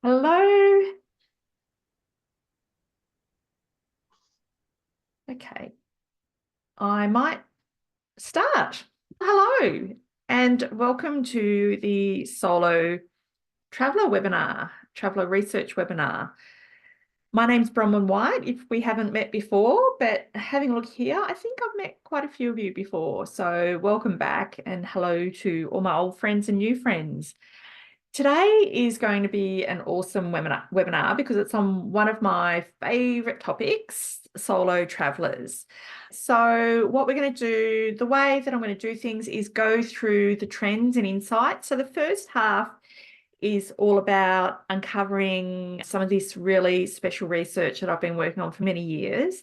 Hello. Okay, I might start. Hello, and welcome to the solo traveller webinar, traveller research webinar. My name's Bronwyn White, if we haven't met before, but having a look here, I think I've met quite a few of you before. So welcome back and hello to all my old friends and new friends. Today is going to be an awesome webinar because it's on one of my favourite topics, solo travellers. So what we're going to do, the way that I'm going to do things is go through the trends and insights. So the first half is all about uncovering some of this really special research that I've been working on for many years.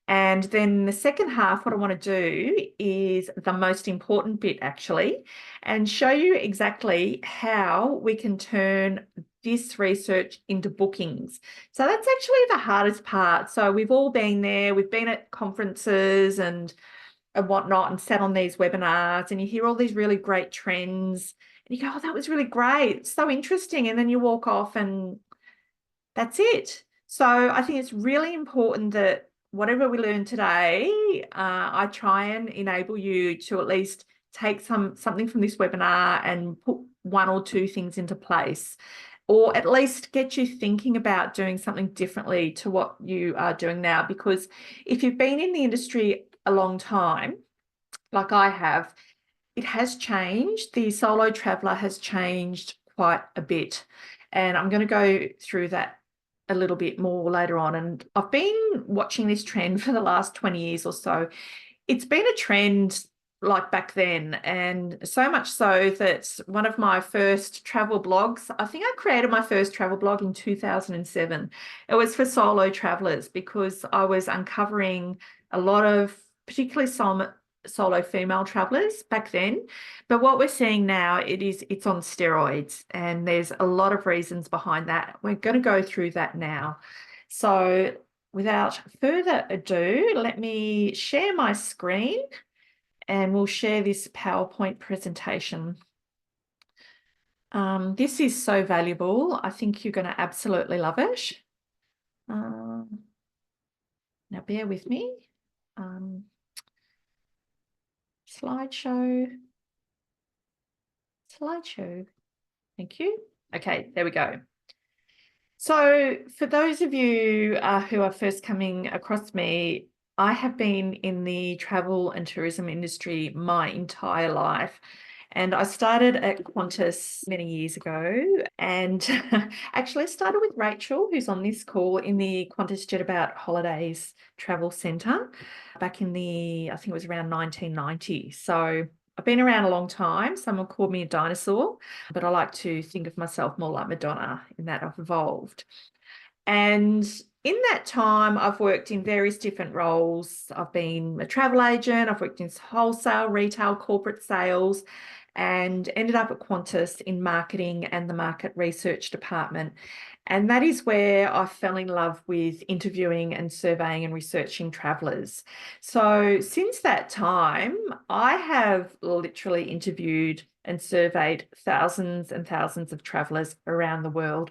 And then the second half, what I want to do is the most important bit, actually, and show you exactly how we can turn this research into bookings. So that's actually the hardest part. So we've all been there. We've been at conferences and whatnot and sat on these webinars, and you hear all these really great trends and you go, oh, that was really great. It's so interesting. And then you walk off and that's it. So I think it's really important that whatever we learn today, I try and enable you to at least take something from this webinar and put one or two things into place, or at least get you thinking about doing something differently to what you are doing now. Because if you've been in the industry a long time, like I have, it has changed. The solo traveller has changed quite a bit. And I'm going to go through that a little bit more later on. And I've been watching this trend for the last 20 years or so. It's been a trend like back then, and so much so that one of my first travel blogs, I think I created my first travel blog in 2007. It was for solo travelers because I was uncovering a lot of particularly solo female travelers back then. But what we're seeing now, it's on steroids, and there's a lot of reasons behind that. We're going to go through that now. So without further ado, let me share my screen and we'll share this PowerPoint presentation. This is so valuable. I think you're going to absolutely love it. Now bear with me. Slideshow. Thank you. Okay, there we go. So for those of you who are first coming across me, I have been in the travel and tourism industry my entire life. And I started at Qantas many years ago, and actually started with Rachel, who's on this call, in the Qantas Jet About Holidays Travel Centre back in I think it was around 1990. So I've been around a long time. Someone called me a dinosaur, but I like to think of myself more like Madonna in that I've evolved. And in that time, I've worked in various different roles. I've been a travel agent, I've worked in wholesale, retail, corporate sales, and ended up at Qantas in marketing and the market research department. And that is where I fell in love with interviewing and surveying and researching travellers. So since that time, I have literally interviewed and surveyed thousands and thousands of travellers around the world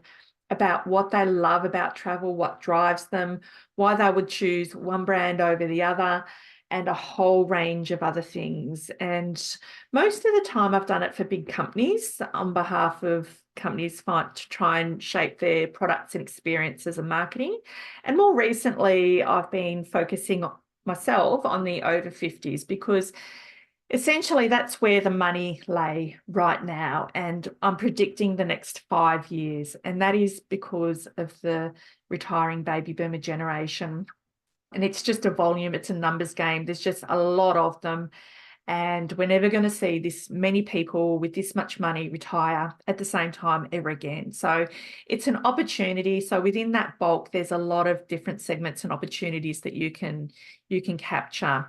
about what they love about travel, what drives them, why they would choose one brand over the other, and a whole range of other things. And most of the time I've done it for big companies on behalf of companies to try and shape their products and experiences and marketing. And more recently, I've been focusing myself on the over 50s because essentially that's where the money lay right now. And I'm predicting the next 5 years. And that is because of the retiring baby boomer generation. And it's just a volume, it's a numbers game. There's just a lot of them. And we're never going to see this many people with this much money retire at the same time ever again. So it's an opportunity. So within that bulk, there's a lot of different segments and opportunities that you can capture.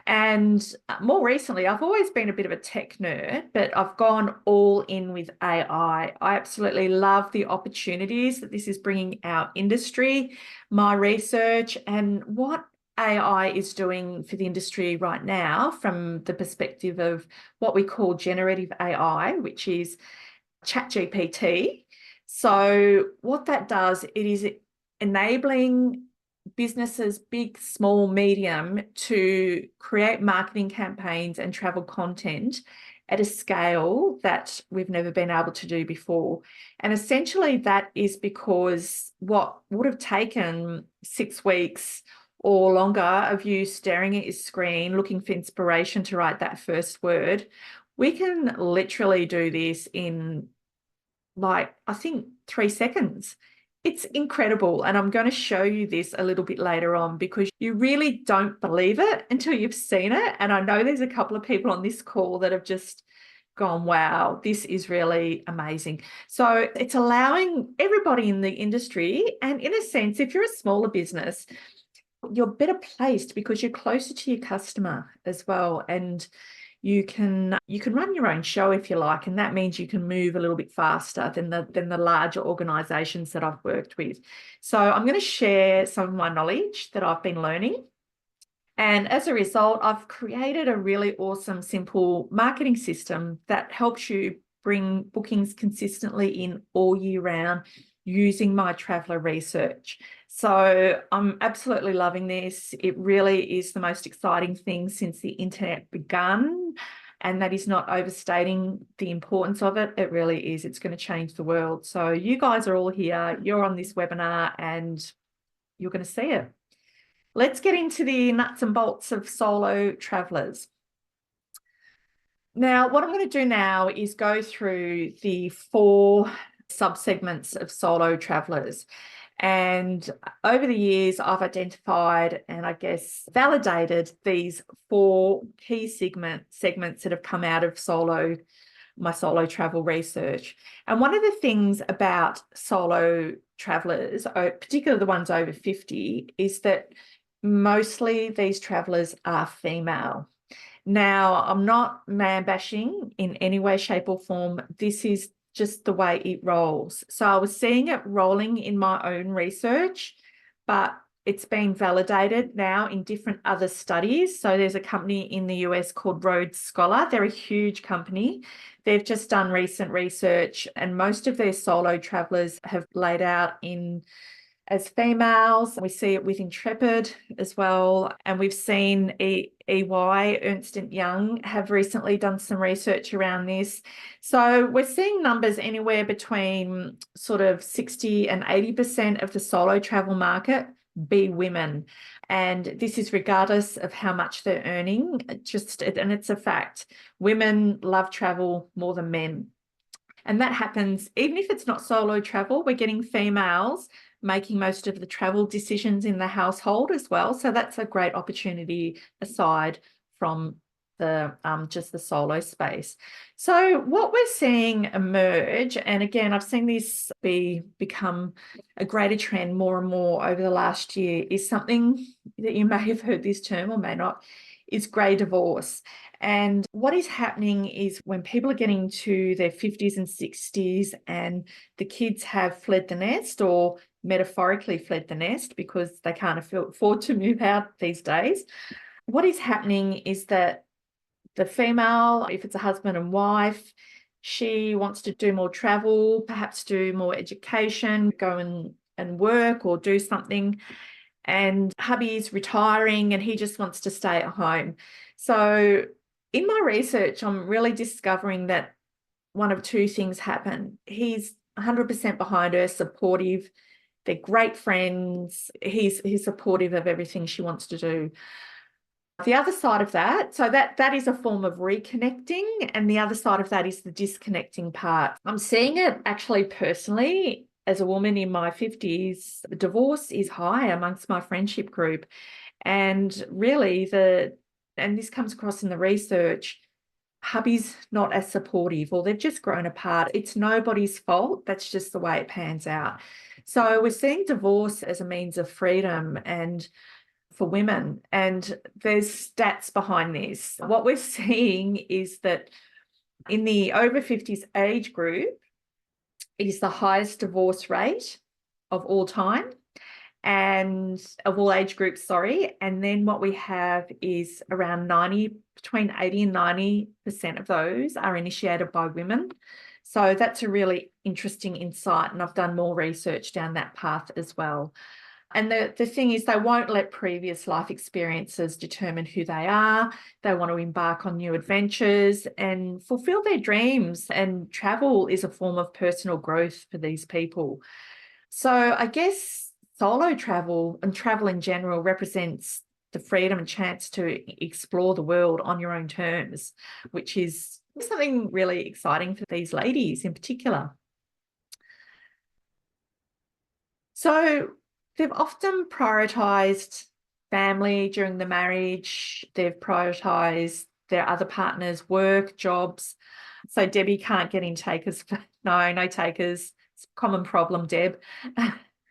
And more recently, I've always been a bit of a tech nerd, but I've gone all in with AI. I absolutely love the opportunities that this is bringing our industry, my research, and what AI is doing for the industry right now from the perspective of what we call generative AI, which is ChatGPT. So what that does, it is enabling businesses, big, small, medium, to create marketing campaigns and travel content at a scale that we've never been able to do before. And essentially that is because what would have taken 6 weeks or longer of you staring at your screen, looking for inspiration to write that first word, we can literally do this in, like, I think 3 seconds. It's incredible. And I'm going to show you this a little bit later on because you really don't believe it until you've seen it. And I know there's a couple of people on this call that have just gone, wow, this is really amazing. So it's allowing everybody in the industry, and in a sense, if you're a smaller business, you're better placed because you're closer to your customer as well. And you can run your own show if you like, and that means you can move a little bit faster than the larger organizations that I've worked with. So I'm going to share some of my knowledge that I've been learning. And as a result, I've created a really awesome, simple marketing system that helps you bring bookings consistently in all year round using my traveler research. So I'm absolutely loving this. It really is the most exciting thing since the internet begun. And that is not overstating the importance of it. It really is. It's going to change the world. So you guys are all here. You're on this webinar and you're going to see it. Let's get into the nuts and bolts of solo travelers. Now, what I'm going to do now is go through the 4 subsegments of solo travelers. And over the years, I've identified and I guess validated these 4 key segments that have come out of my solo travel research. And one of the things about solo travelers, particularly the ones over 50, is that mostly these travelers are female. Now, I'm not man bashing in any way, shape, or form. This is just the way it rolls. So I was seeing it rolling in my own research, but it's been validated now in different other studies. So there's a company in the US called Rhodes Scholar. They're a huge company. They've just done recent research, and most of their solo travelers have laid out in as females. We see it with Intrepid as well. And we've seen EY, Ernst & Young, have recently done some research around this. So we're seeing numbers anywhere between sort of 60 and 80% of the solo travel market be women. And this is regardless of how much they're earning. And it's a fact. Women love travel more than men. And that happens, even if it's not solo travel, we're getting females making most of the travel decisions in the household as well. So that's a great opportunity aside from the just the solo space. So what we're seeing emerge, and again, I've seen this become a greater trend more and more over the last year, is something that you may have heard this term or may not, is grey divorce. And what is happening is when people are getting to their 50s and 60s and the kids have fled the nest, or metaphorically fled the nest because they can't afford to move out these days, what is happening is that the female, if it's a husband and wife, she wants to do more travel, perhaps do more education, go and work or do something. And hubby's retiring and he just wants to stay at home. So in my research, I'm really discovering that one of 2 things happen. He's 100% behind her, supportive. They're great friends. He's supportive of everything she wants to do. The other side of that, so that is a form of reconnecting, and the other side of that is the disconnecting part. I'm seeing it actually personally as a woman in my 50s. Divorce is high amongst my friendship group, and really and this comes across in the research, hubby's not as supportive, or they've just grown apart. It's nobody's fault. That's just the way it pans out. So we're seeing divorce as a means of freedom and for women, and there's stats behind this. What we're seeing is that in the over 50s age group, it is the highest divorce rate of all time, and of all age groups, sorry. And then what we have is around between 80 and 90% of those are initiated by women. So that's a really interesting insight, and I've done more research down that path as well. And the thing is, they won't let previous life experiences determine who they are. They want to embark on new adventures and fulfill their dreams. And travel is a form of personal growth for these people. So I guess solo travel and travel in general represents the freedom and chance to explore the world on your own terms, which is something really exciting for these ladies in particular. So they've often prioritized family during the marriage. They've prioritized their other partner's work, jobs. So Debbie can't get in takers. No takers. It's a common problem, Deb.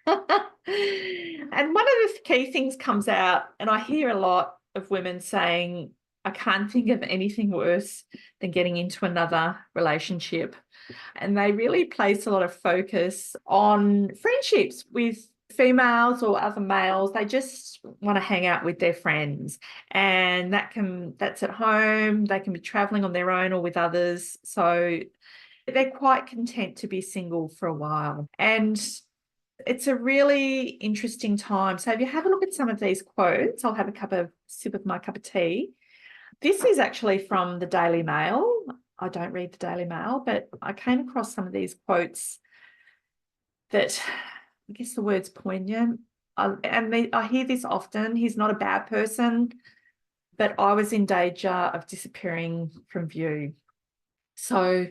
And one of the key things comes out, and I hear a lot of women saying, I can't think of anything worse than getting into another relationship. And they really place a lot of focus on friendships with females or other males. They just want to hang out with their friends, and that's at home. They can be traveling on their own or with others. So they're quite content to be single for a while. And it's a really interesting time. So if you have a look at some of these quotes, I'll have a sip of my cup of tea. This is actually from the Daily Mail. I don't read the Daily Mail, but I came across some of these quotes that, I guess the word's poignant. I hear this often. He's not a bad person, but I was in danger of disappearing from view. So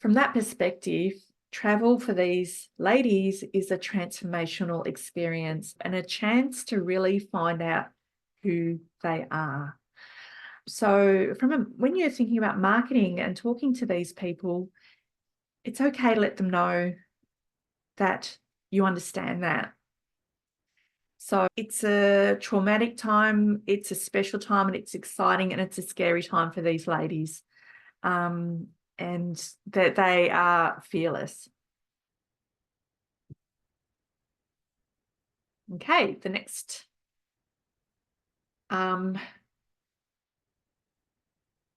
from that perspective, travel for these ladies is a transformational experience and a chance to really find out who they are. So when you're thinking about marketing and talking to these people, it's okay to let them know that you understand that. So it's a traumatic time, it's a special time, and it's exciting, and it's a scary time for these ladies. And that they are fearless. Okay, the next.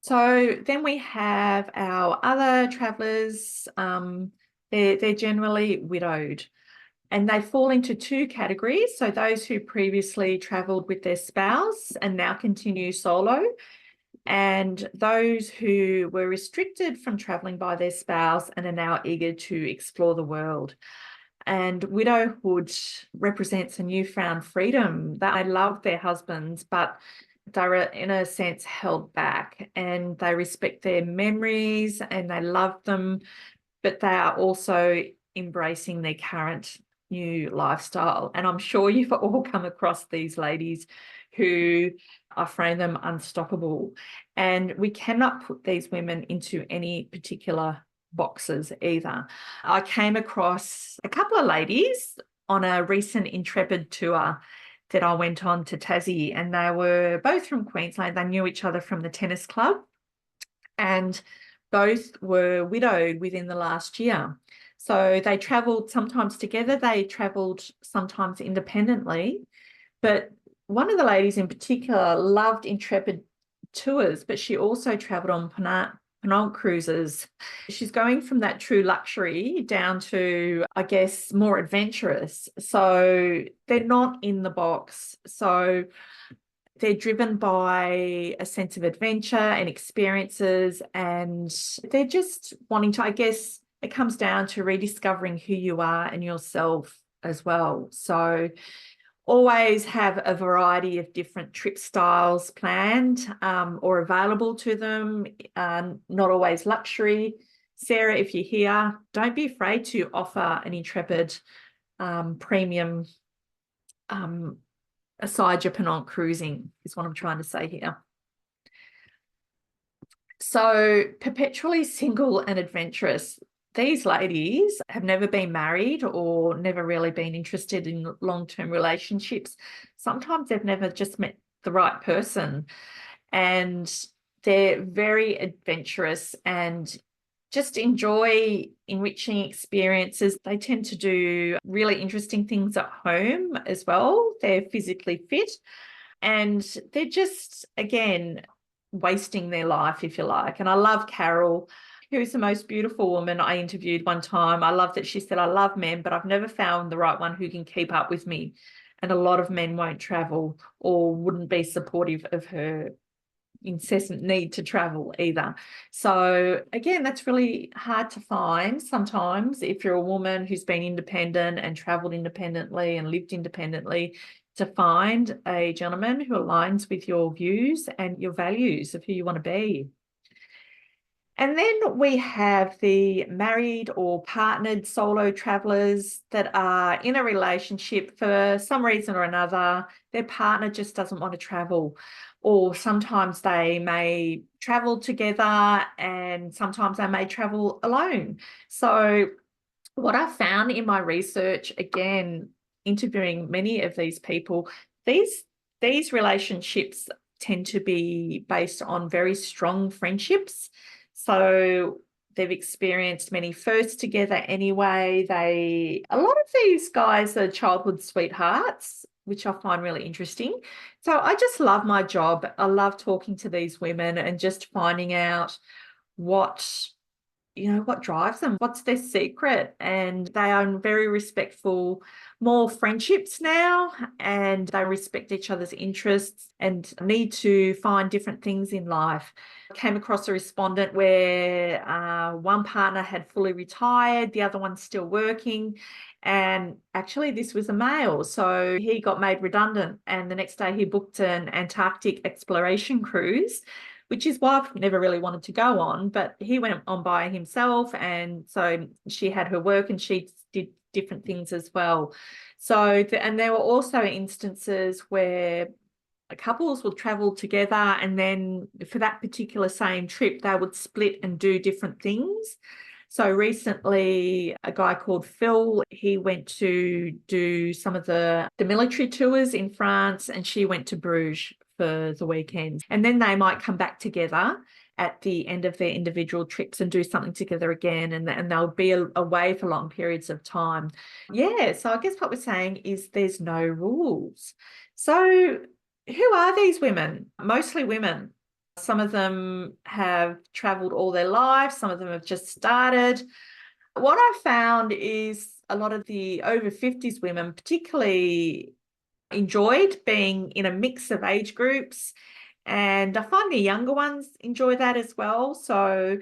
So then we have our other travellers. They're generally widowed, and they fall into two categories. So those who previously travelled with their spouse and now continue solo, and those who were restricted from travelling by their spouse and are now eager to explore the world. And widowhood represents a newfound freedom that they love their husbands, but they're in a sense held back, and they respect their memories and they love them, but they are also embracing their current new lifestyle. And I'm sure you've all come across these ladies who I find them unstoppable. And we cannot put these women into any particular boxes either. I came across a couple of ladies on a recent Intrepid tour that I went on to Tassie, and they were both from Queensland. They knew each other from the tennis club, and both were widowed within the last year. So they travelled sometimes together, they travelled sometimes independently, but one of the ladies in particular loved Intrepid tours, but she also travelled on Penang cruises. She's going from that true luxury down to, I guess, more adventurous. So they're not in the box. So they're driven by a sense of adventure and experiences, and they're just wanting to, I guess, it comes down to rediscovering who you are and yourself as well. So always have a variety of different trip styles planned or available to them, not always luxury. Sarah, if you're here, don't be afraid to offer an Intrepid premium aside your Penang cruising, is what I'm trying to say here. So perpetually single and adventurous. These ladies have never been married or never really been interested in long-term relationships. Sometimes they've never just met the right person, and they're very adventurous and just enjoy enriching experiences. They tend to do really interesting things at home as well. They're physically fit, and they're just, again, wasting their life, if you like. And I love Carol, who's the most beautiful woman I interviewed one time. I love that she said, I love men, but I've never found the right one who can keep up with me. And a lot of men won't travel or wouldn't be supportive of her incessant need to travel either. So again, that's really hard to find sometimes if you're a woman who's been independent and traveled independently and lived independently, to find a gentleman who aligns with your views and your values of who you want to be. And then we have the married or partnered solo travelers that are in a relationship for some reason or another. Their partner just doesn't want to travel, or sometimes they may travel together and sometimes they may travel alone. So what I found in my research, again, interviewing many of these people, these relationships tend to be based on very strong friendships. So they've experienced many firsts together anyway. A lot of these guys are childhood sweethearts, which I find really interesting. So I just love my job. I love talking to these women and just finding out what drives them, what's their secret. And they are very respectful, more friendships now, and they respect each other's interests and need to find different things in life. I came across a respondent where one partner had fully retired, the other one's still working. And actually, this was a male. So he got made redundant. And the next day, he booked an Antarctic exploration cruise, which is why I've never really wanted to go on, but he went on by himself. And so she had her work and she did different things as well. So, and there were also instances where couples would travel together and then for that particular same trip, they would split and do different things. So recently, a guy called Phil, he went to do some of the military tours in France and she went to Bruges for the weekend. And then they might come back together at the end of their individual trips and do something together again, and they'll be away for long periods of time. Yeah, so I guess what we're saying is there's no rules. So who are these women? Mostly women. Some of them have traveled all their lives, some of them have just started. What I found is a lot of the over 50s women particularly enjoyed being in a mix of age groups, and I find the younger ones enjoy that as well. So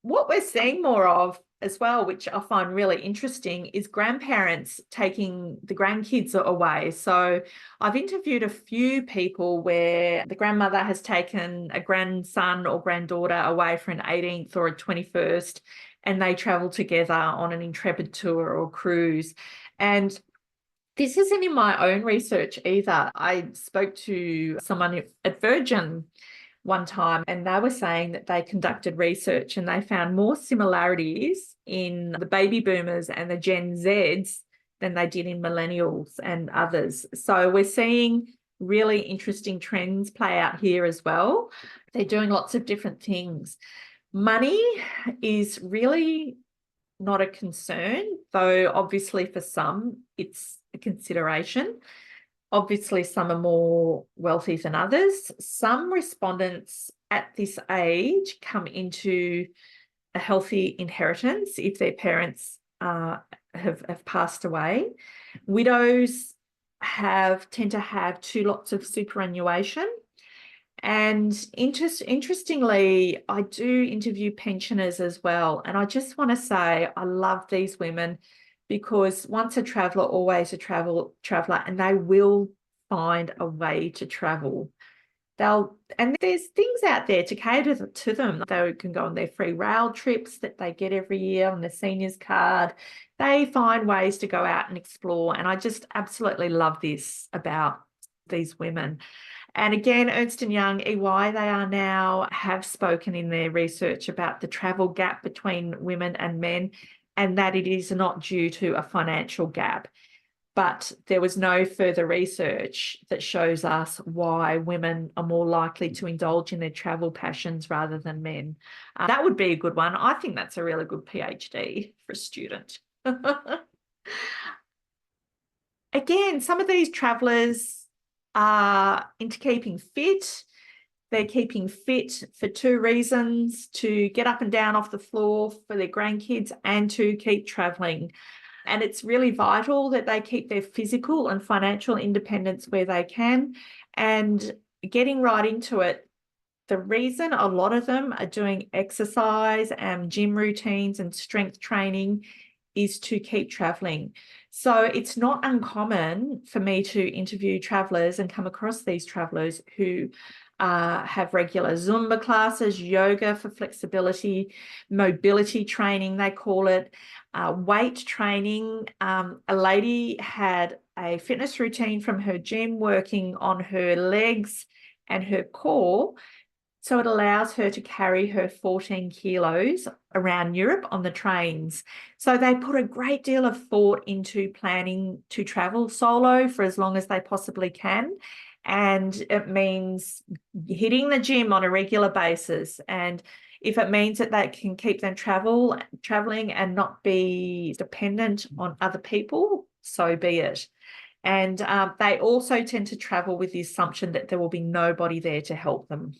what we're seeing more of as well, which I find really interesting, is grandparents taking the grandkids away. So I've interviewed a few people where the grandmother has taken a grandson or granddaughter away for an 18th or a 21st, and they travel together on an intrepid tour or cruise. And this isn't in my own research either. I spoke to someone at Virgin one time, and they were saying that they conducted research and they found more similarities in the baby boomers and the Gen Zs than they did in millennials and others. So we're seeing really interesting trends play out here as well. They're doing lots of different things. Money is really not a concern, though obviously for some it's a consideration. Obviously, some are more wealthy than others. Some respondents at this age come into a healthy inheritance if their parents have passed away. Widows tend to have 2 lots of superannuation. And interestingly, I do interview pensioners as well. And I just want to say I love these women, because once a traveller, always a traveller, and they will find a way to travel. And there's things out there to cater to them. They can go on their free rail trips that they get every year on the seniors card. They find ways to go out and explore. And I just absolutely love this about these women. And again, Ernst & Young, EY, they are now have spoken in their research about the travel gap between women and men, and that it is not due to a financial gap. But there was no further research that shows us why women are more likely to indulge in their travel passions rather than men. That would be a good one. I think that's a really good PhD for a student. Again, some of these travellers are into keeping fit. They're keeping fit for two reasons: to get up and down off the floor for their grandkids and to keep traveling. And it's really vital that they keep their physical and financial independence where they can. And getting right into it, the reason a lot of them are doing exercise and gym routines and strength training is to keep traveling. So it's not uncommon for me to interview travelers and come across these travelers who have regular Zumba classes, yoga for flexibility, mobility training, they call it, weight training. A lady had a fitness routine from her gym working on her legs and her core. So it allows her to carry her 14 kilos around Europe on the trains. So they put a great deal of thought into planning to travel solo for as long as they possibly can. And it means hitting the gym on a regular basis. And if it means that they can keep them traveling and not be dependent on other people, so be it. And they also tend to travel with the assumption that there will be nobody there to help them.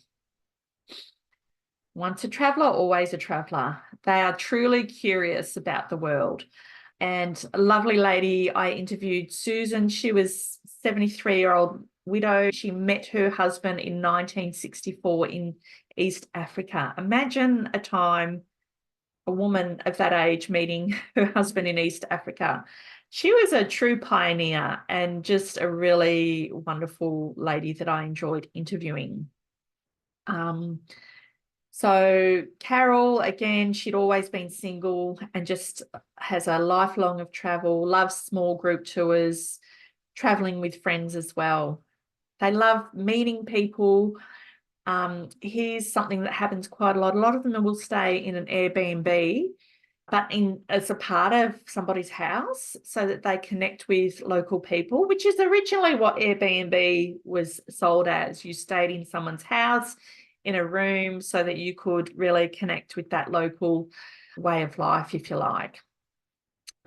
Once a traveller, always a traveller. They are truly curious about the world. And a lovely lady I interviewed, Susan, she was 73-year-old widow. She met her husband in 1964 in East Africa. Imagine a time, a woman of that age meeting her husband in East Africa. She was a true pioneer and just a really wonderful lady that I enjoyed interviewing. So Carol, again, she'd always been single and just has a lifelong of travel, loves small group tours, traveling with friends as well. They love meeting people. Here's something that happens quite a lot. A lot of them will stay in an Airbnb, but as a part of somebody's house so that they connect with local people, which is originally what Airbnb was sold as. You stayed in someone's house, in a room, so that you could really connect with that local way of life, if you like.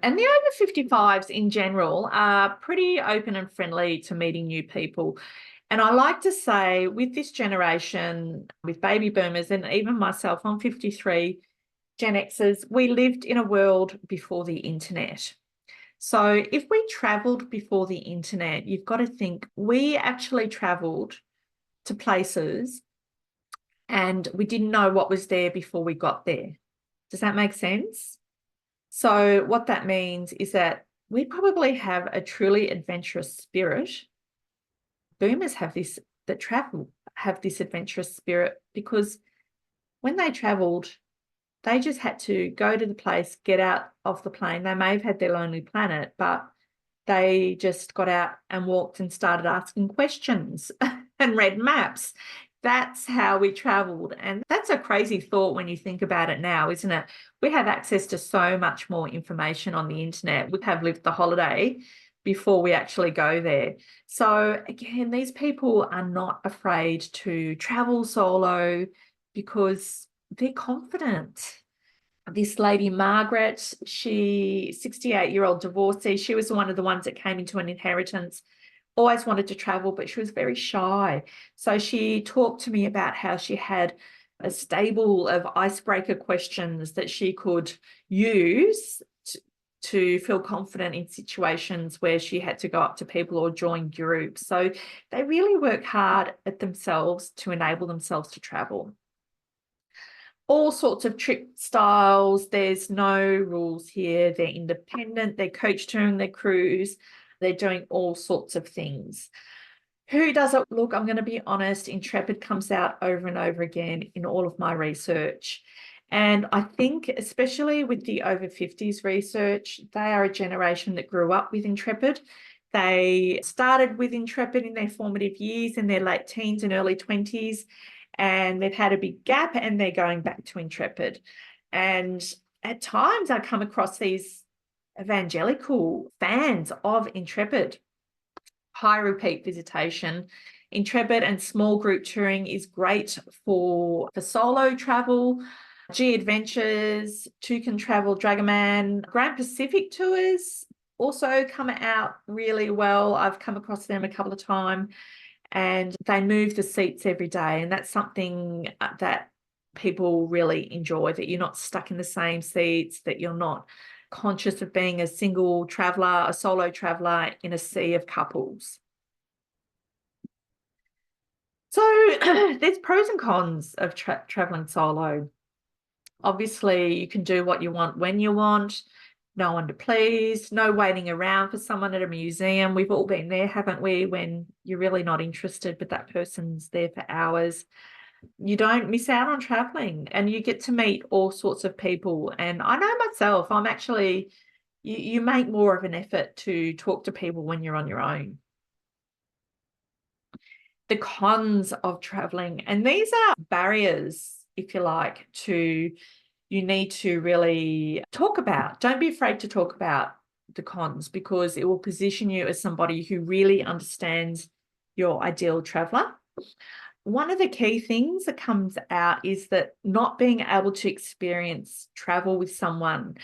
And the over 55s in general are pretty open and friendly to meeting new people. And I like to say with this generation, with baby boomers and even myself, I'm 53, Gen Xers, we lived in a world before the internet. So if we travelled before the internet, you've got to think we actually travelled to places and we didn't know what was there before we got there. Does that make sense? So what that means is that we probably have a truly adventurous spirit. Boomers have this, that travel, have this adventurous spirit because when they travelled, they just had to go to the place, get out of the plane. They may have had their Lonely Planet, but they just got out and walked and started asking questions and read maps. That's how we travelled. And that's a crazy thought when you think about it now, isn't it? We have access to so much more information on the internet. We have lived the holiday before we actually go there. So again, these people are not afraid to travel solo because they're confident. This lady, Margaret, she, 68-year-old divorcee, she was one of the ones that came into an inheritance, always wanted to travel, but she was very shy. So she talked to me about how she had a stable of icebreaker questions that she could use to feel confident in situations where she had to go up to people or join groups. So they really work hard at themselves to enable themselves to travel. All sorts of trip styles. There's no rules here. They're independent. They're coach touring their cruise. They're doing all sorts of things. Who does it? Look, I'm going to be honest, Intrepid comes out over and over again in all of my research. And I think, especially with the over 50s research, they are a generation that grew up with Intrepid. They started with Intrepid in their formative years, in their late teens and early 20s, and they've had a big gap and they're going back to Intrepid. And at times I come across these evangelical fans of Intrepid. High repeat visitation. Intrepid and small group touring is great for solo travel. G Adventures, Two Can Travel, Dragoman, Grand Pacific Tours also come out really well. I've come across them a couple of times. and they move the seats every day. And that's something that people really enjoy, that you're not stuck in the same seats, that you're not conscious of being a single traveler, a solo traveler in a sea of couples. So there's pros and cons of traveling solo. Obviously, you can do what you want when you want, no one to please, no waiting around for someone at a museum. We've all been there, haven't we, when you're really not interested, but that person's there for hours. You don't miss out on traveling, and you get to meet all sorts of people. And I know myself, I'm actually, you make more of an effort to talk to people when you're on your own. The cons of traveling, and these are barriers, if you like, you need to really talk about. Don't be afraid to talk about the cons, because it will position you as somebody who really understands your ideal traveler. One of the key things that comes out is that not being able to experience travel with someone,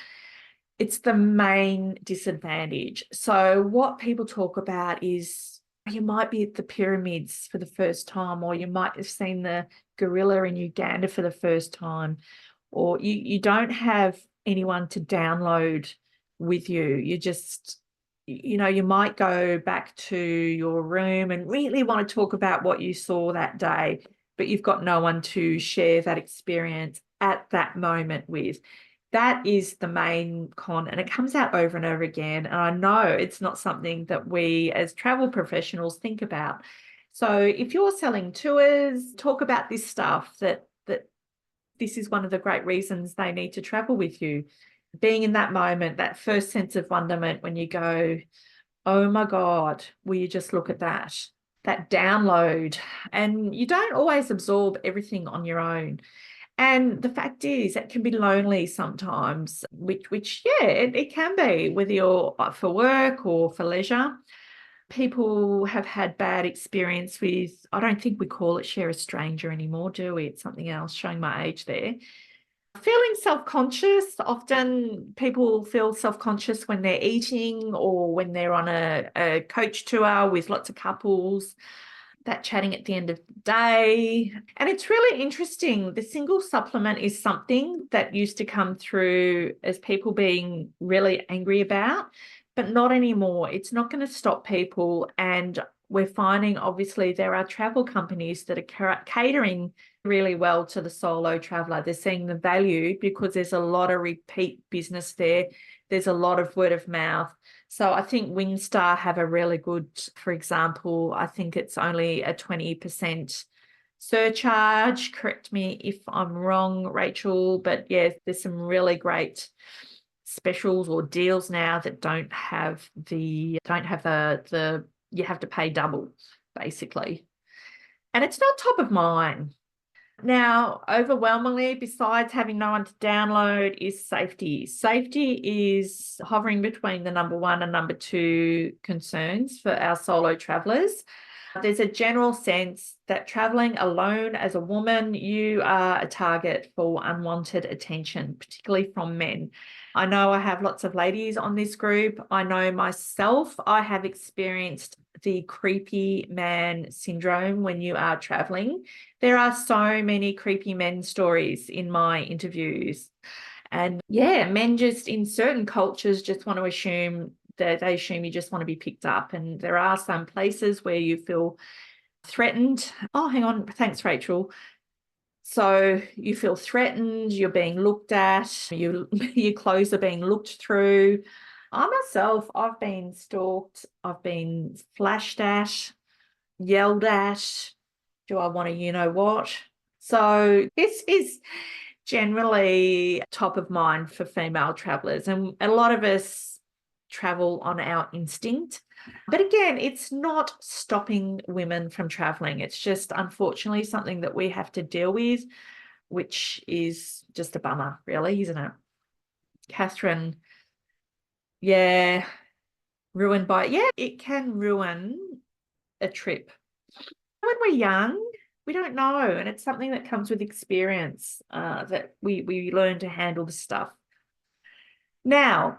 it's the main disadvantage. So what people talk about is you might be at the pyramids for the first time, or you might have seen the gorilla in Uganda for the first time, or you don't have anyone to download with you. You just, you might go back to your room and really want to talk about what you saw that day, but you've got no one to share that experience at that moment with. That is the main con, and it comes out over and over again. And I know it's not something that we as travel professionals think about. So if you're selling tours, talk about this stuff, that this is one of the great reasons they need to travel with you. Being in that moment, that first sense of wonderment when you go, oh my God, will you just look at that download? And you don't always absorb everything on your own. And the fact is, it can be lonely sometimes, which yeah, it can be, whether you're for work or for leisure. People have had bad experience with, I don't think we call it share a stranger anymore, do we? It's something else, showing my age there. Feeling self-conscious. Often people feel self-conscious when they're eating, or when they're on a coach tour with lots of couples, that chatting at the end of the day. And it's really interesting. The single supplement is something that used to come through as people being really angry about, but not anymore. It's not going to stop people. And we're finding, obviously, there are travel companies that are catering really well to the solo traveler. They're seeing the value because there's a lot of repeat business there. There's a lot of word of mouth. So I think Winstar have a really good, for example, I think it's only a 20% surcharge. Correct me if I'm wrong, Rachel, but yeah, there's some really great specials or deals now that don't have the you have to pay double, basically. And it's not top of mind. Now, overwhelmingly, besides having no one to download, is safety. Safety is hovering between the number one and number two concerns for our solo travelers. There's a general sense that traveling alone as a woman, you are a target for unwanted attention, particularly from men. I know I have lots of ladies on this group. I know myself, I have experienced the creepy man syndrome when you are traveling. There are so many creepy men stories in my interviews. And yeah, men just in certain cultures just want to assume that they assume you just want to be picked up. And there are some places where you feel threatened. Oh, hang on. Thanks, Rachel. So you feel threatened, you're being looked at, your clothes are being looked through. I myself, I've been stalked, I've been flashed at, yelled at. Do I want to, you know what? So this is generally top of mind for female travelers. And a lot of us travel on our instinct. But again, it's not stopping women from traveling. It's just unfortunately something that we have to deal with, which is just a bummer, really, isn't it? Catherine, yeah, ruined by, yeah, it can ruin a trip. When we're young, we don't know, and it's something that comes with experience, that we learn to handle the stuff. Now,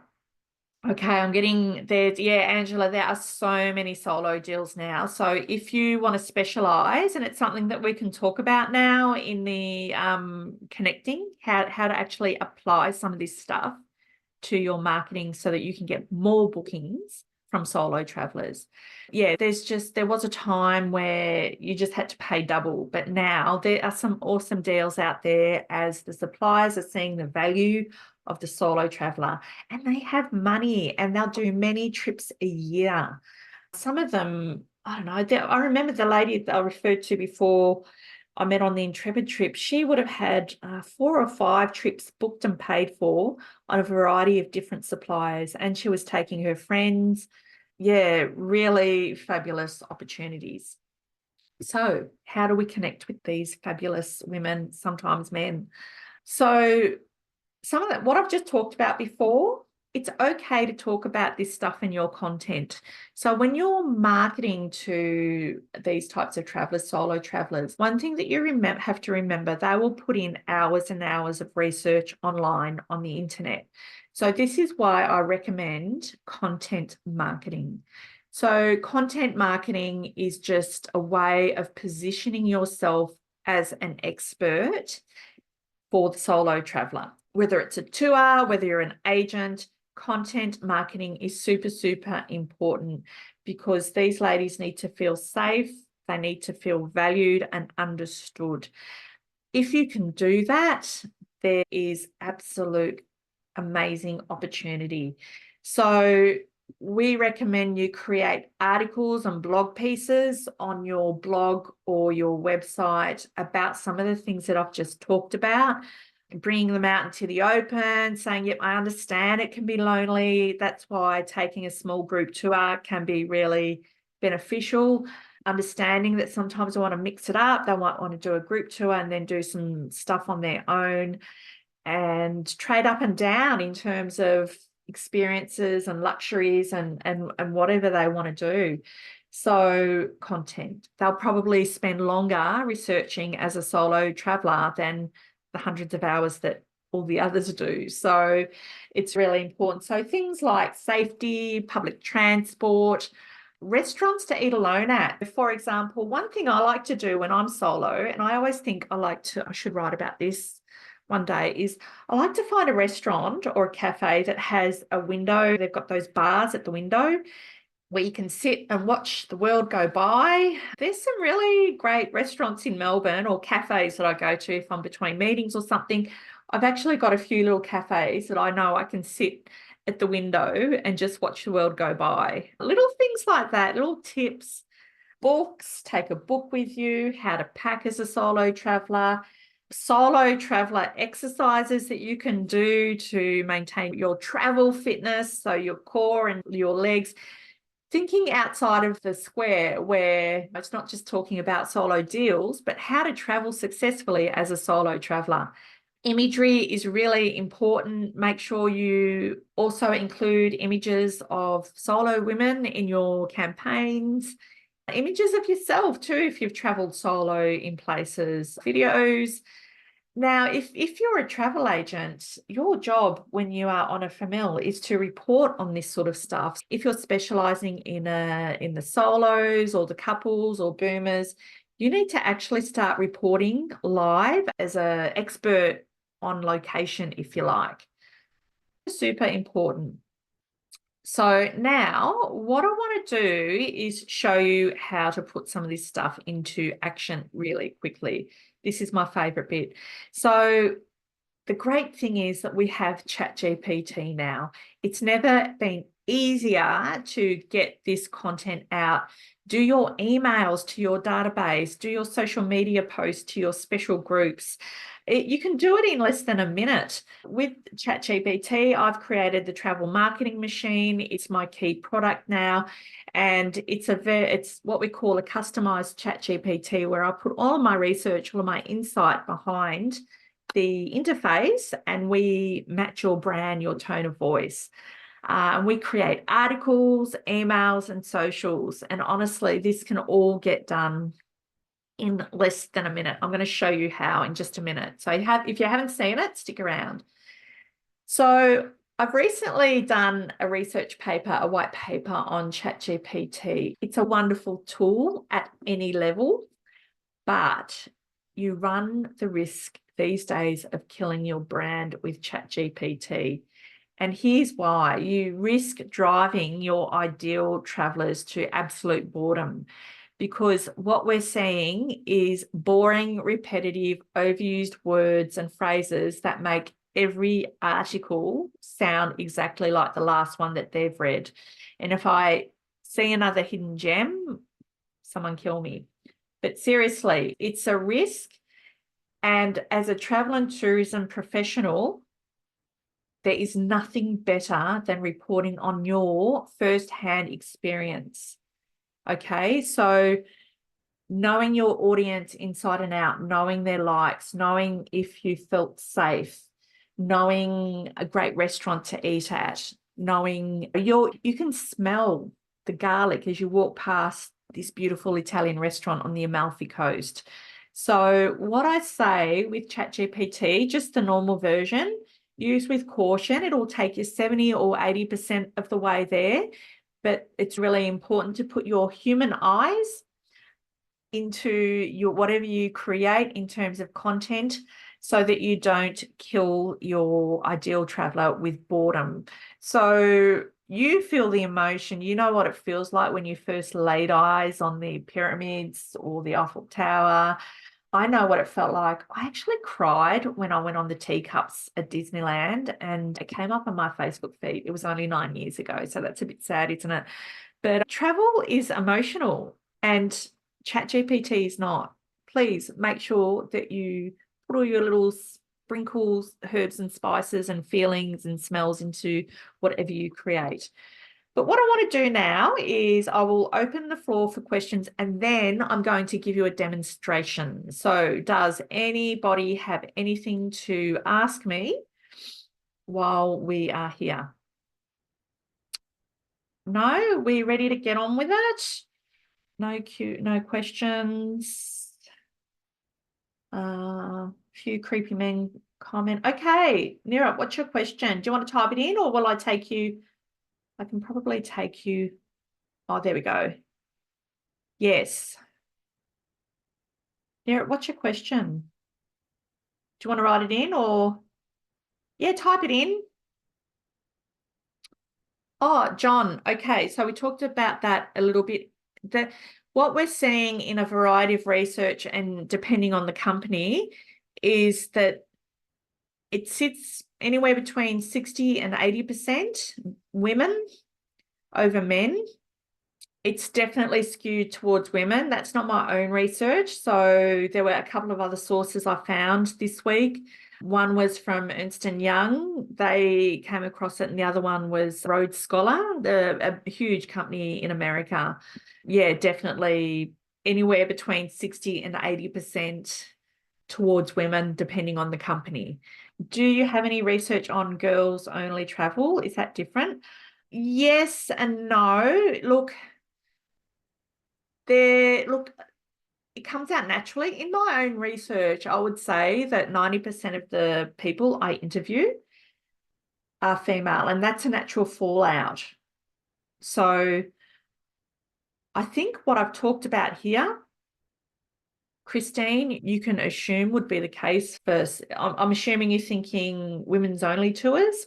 Okay, I'm getting there. Yeah, Angela, there are so many solo deals now. So if you want to specialize, and it's something that we can talk about now in the connecting, how to actually apply some of this stuff to your marketing so that you can get more bookings from solo travelers. Yeah, there was a time where you just had to pay double, but now there are some awesome deals out there as the suppliers are seeing the value of the solo traveler, and they have money and they'll do many trips a year. Some of them, I don't know, I remember the lady that I referred to before I met on the Intrepid trip. She would have had 4 or 5 trips booked and paid for on a variety of different suppliers, and she was taking her friends. Yeah, really fabulous opportunities. So, how do we connect with these fabulous women, sometimes men? So, some of that, what I've just talked about before, it's okay to talk about this stuff in your content. So when you're marketing to these types of travelers, solo travelers, one thing that you have to remember, they will put in hours and hours of research online on the internet. So this is why I recommend content marketing. So content marketing is just a way of positioning yourself as an expert for the solo traveler. Whether it's a tour, whether you're an agent, content marketing is super, super important because these ladies need to feel safe. They need to feel valued and understood. If you can do that, there is absolute amazing opportunity. So we recommend you create articles and blog pieces on your blog or your website about some of the things that I've just talked about, bringing them out into the open, saying, yep, I understand it can be lonely. That's why taking a small group tour can be really beneficial. Understanding that sometimes I want to mix it up. They might want to do a group tour and then do some stuff on their own and trade up and down in terms of experiences and luxuries and whatever they want to do. So content, they'll probably spend longer researching as a solo traveler than the hundreds of hours that all the others do. So it's really important. So things like safety, public transport, restaurants to eat alone at. For example, one thing I like to do when I'm solo, and I always think I should write about this one day, is I like to find a restaurant or a cafe that has a window. They've got those bars at the window where you can sit and watch the world go by. There's some really great restaurants in Melbourne or cafes that I go to if I'm between meetings or something. I've actually got a few little cafes that I know I can sit at the window and just watch the world go by. Little things like that, little tips. Books, take a book with you, how to pack as a solo traveler exercises that you can do to maintain your travel fitness, so your core and your legs. Thinking outside of the square, where it's not just talking about solo deals, but how to travel successfully as a solo traveler. Imagery is really important. Make sure you also include images of solo women in your campaigns. Images of yourself too, if you've traveled solo in places, videos. Now, if you're a travel agent, your job when you are on a famil is to report on this sort of stuff. If you're specializing in the solos or the couples or boomers, you need to actually start reporting live as an expert on location, if you like. Super important. So now what I want to do is show you how to put some of this stuff into action really quickly. This is my favorite bit. So the great thing is that we have ChatGPT now. It's never been easier to get this content out. Do your emails to your database, do your social media posts to your special groups. You can do it in less than a minute. With ChatGPT, I've created the travel marketing machine. It's my key product now. And it's what we call a customized ChatGPT, where I put all of my research, all of my insight behind the interface, and we match your brand, your tone of voice. And we create articles, emails, and socials. And honestly, this can all get done in less than a minute. I'm going to show you how in just a minute. So if you haven't seen it, stick around. So I've recently done a research paper, a white paper on ChatGPT. It's a wonderful tool at any level, but you run the risk these days of killing your brand with ChatGPT. And here's why. You risk driving your ideal travelers to absolute boredom, because what we're seeing is boring, repetitive, overused words and phrases that make every article sound exactly like the last one that they've read. And if I see another hidden gem, someone kill me. But seriously, it's a risk. And as a travel and tourism professional, there is nothing better than reporting on your first-hand experience. Okay, so knowing your audience inside and out, knowing their likes, knowing if you felt safe, knowing a great restaurant to eat at, knowing you can smell the garlic as you walk past this beautiful Italian restaurant on the Amalfi Coast. So what I say with ChatGPT, just the normal version, use with caution. It'll take you 70 or 80% of the way there, but it's really important to put your human eyes into your whatever you create in terms of content, so that you don't kill your ideal traveler with boredom. So you feel the emotion, you know what it feels like when you first laid eyes on the pyramids or the Eiffel Tower. I know what it felt like. I actually cried when I went on the teacups at Disneyland, and it came up on my Facebook feed. It was only 9 years ago, so that's a bit sad, isn't it? But travel is emotional, and ChatGPT is not. Please make sure that you put all your little sprinkles, herbs and spices and feelings and smells into whatever you create. But what I want to do now is I will open the floor for questions, and then I'm going to give you a demonstration. So does anybody have anything to ask me while we are here? No? We ready to get on with it? No questions. Few creepy men comment. Okay, Nira, what's your question? Do you want to type it in, or will I take you? I can probably take you. Oh, there we go. Yes. Nira, what's your question? Do you want to write it in, or? Yeah, type it in. Oh, John. Okay, so we talked about that a little bit. What we're seeing in a variety of research, and depending on the company, is that it sits anywhere between 60 and 80% women over men. It's definitely skewed towards women. That's not my own research. So there were a couple of other sources I found this week. One was from Ernst & Young. They came across it, and the other one was Rhodes Scholar, a huge company in America. Yeah, definitely anywhere between 60 and 80% towards women, depending on the company. Do you have any research on girls only travel? Is that different? Yes and no. Look, it comes out naturally. In my own research, I would say that 90% of the people I interview are female, and that's a natural fallout. So I think what I've talked about here, Christine, you can assume would be the case first. I'm assuming you're thinking women's only tours.